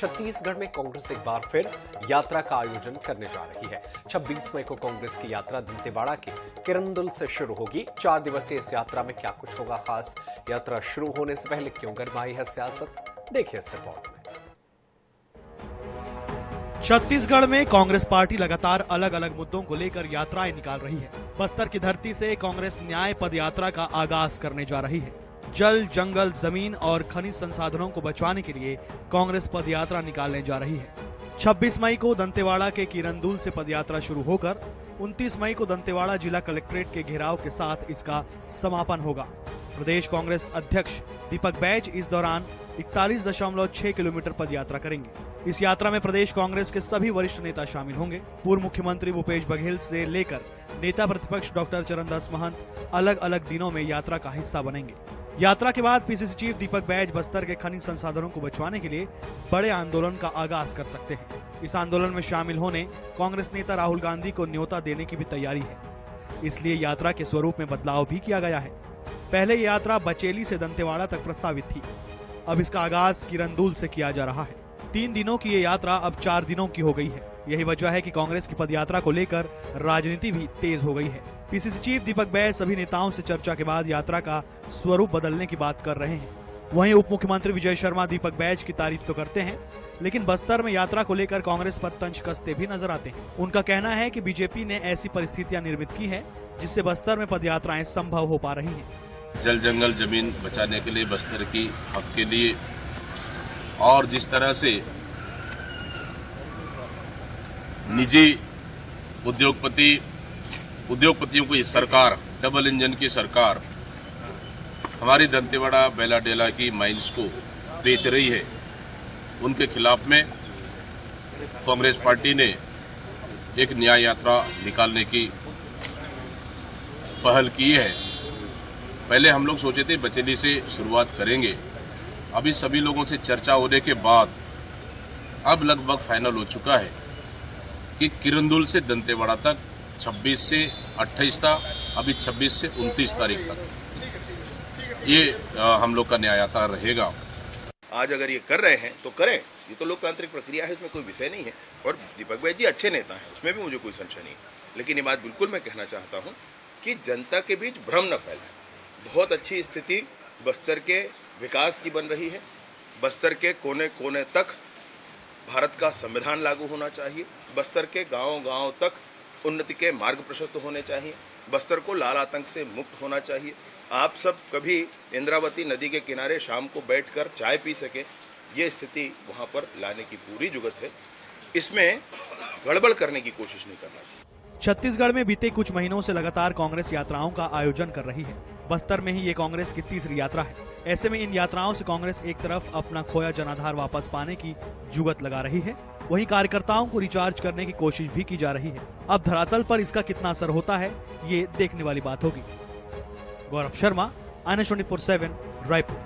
छत्तीसगढ़ में कांग्रेस एक बार फिर यात्रा का आयोजन करने जा रही है। 26 मई को कांग्रेस की यात्रा दंतेवाड़ा के किरंदुल से शुरू होगी। 4 दिवसीय इस यात्रा में क्या कुछ होगा खास, यात्रा शुरू होने से पहले क्यों गरमाई है सियासत, देखिए इस रिपोर्ट में। छत्तीसगढ़ में कांग्रेस पार्टी लगातार अलग अलग मुद्दों को लेकर यात्राएं निकाल रही है। बस्तर की धरती से कांग्रेस न्याय पद यात्रा का आगाज करने जा रही है। जल, जंगल, जमीन और खनिज संसाधनों को बचाने के लिए कांग्रेस पद यात्रा निकालने जा रही है। 26 मई को दंतेवाड़ा के किरंदुल से पदयात्रा शुरू होकर 29 मई को दंतेवाड़ा जिला कलेक्ट्रेट के घेराव के साथ इसका समापन होगा। प्रदेश कांग्रेस अध्यक्ष दीपक बैज इस दौरान 41.6 किलोमीटर पदयात्रा करेंगे। इस यात्रा में प्रदेश कांग्रेस के सभी वरिष्ठ नेता शामिल होंगे। पूर्व मुख्यमंत्री भूपेश बघेल से लेकर नेता प्रतिपक्ष डॉक्टर चरणदास महंत अलग अलग दिनों में यात्रा का हिस्सा बनेंगे। यात्रा के बाद पीसीसी चीफ दीपक बैज बस्तर के खनिज संसाधनों को बचाने के लिए बड़े आंदोलन का आगाज कर सकते हैं। इस आंदोलन में शामिल होने कांग्रेस नेता राहुल गांधी को न्योता देने की भी तैयारी है, इसलिए यात्रा के स्वरूप में बदलाव भी किया गया है। पहले ये यात्रा बचेली से दंतेवाड़ा तक प्रस्तावित थी, अब इसका आगाज किरंदुल से किया जा रहा है। 3 दिनों की ये यात्रा अब 4 दिनों की हो गई है। यही वजह है कि कांग्रेस की पदयात्रा को लेकर राजनीति भी तेज हो गई है। पीसीसी चीफ दीपक बैज सभी नेताओं से चर्चा के बाद यात्रा का स्वरूप बदलने की बात कर रहे हैं। वहीं उप मुख्यमंत्री विजय शर्मा दीपक बैज की तारीफ तो करते हैं, लेकिन बस्तर में यात्रा को लेकर कांग्रेस पर तंज कसते भी नजर आते हैं। उनका कहना है कि बीजेपी ने ऐसी परिस्थितियां निर्मित की है जिससे बस्तर में पदयात्राएं संभव हो पा रही हैं। जल, जंगल, जमीन बचाने के लिए, बस्तर की हक के लिए, और जिस तरह से निजी उद्योगपतियों की सरकार, डबल इंजन की सरकार हमारी दंतेवाड़ा बेलाडेला की माइंस को बेच रही है, उनके खिलाफ में कांग्रेस पार्टी ने एक न्याय यात्रा निकालने की पहल की है। पहले हम लोग सोचे थे बचेली से शुरुआत करेंगे, अभी सभी लोगों से चर्चा होने के बाद अब लगभग फाइनल हो चुका है कि किरंदुल से दंतेवाड़ा तक 26 से 28 था, अभी 26 से 29 तारीख तक ये हम लोग का न्याय यात्रा रहेगा। आज अगर ये कर रहे हैं तो करें, ये तो लोकतांत्रिक प्रक्रिया है, इसमें कोई विषय नहीं है। और दीपक बैज जी अच्छे नेता हैं, उसमें भी मुझे कोई संशय नहीं है। लेकिन ये बात बिल्कुल मैं कहना चाहता हूँ कि जनता के बीच भ्रम न फैलाए। बहुत अच्छी स्थिति बस्तर के विकास की बन रही है। बस्तर के कोने कोने तक भारत का संविधान लागू होना चाहिए। बस्तर के गांव-गांव तक उन्नति के मार्ग प्रशस्त होने चाहिए। बस्तर को लाल आतंक से मुक्त होना चाहिए। आप सब कभी इंद्रावती नदी के किनारे शाम को बैठकर चाय पी सके, ये स्थिति वहां पर लाने की पूरी जुगत है। इसमें गड़बड़ करने की कोशिश नहीं करना चाहिए। छत्तीसगढ़ में बीते कुछ महीनों से लगातार कांग्रेस यात्राओं का आयोजन कर रही है। बस्तर में ही ये कांग्रेस की तीसरी यात्रा है। ऐसे में इन यात्राओं से कांग्रेस एक तरफ अपना खोया जनाधार वापस पाने की जुगत लगा रही है, वहीं कार्यकर्ताओं को रिचार्ज करने की कोशिश भी की जा रही है। अब धरातल पर इसका कितना असर होता है, ये देखने वाली बात होगी। गौरव शर्मा, INS 24/7, रायपुर।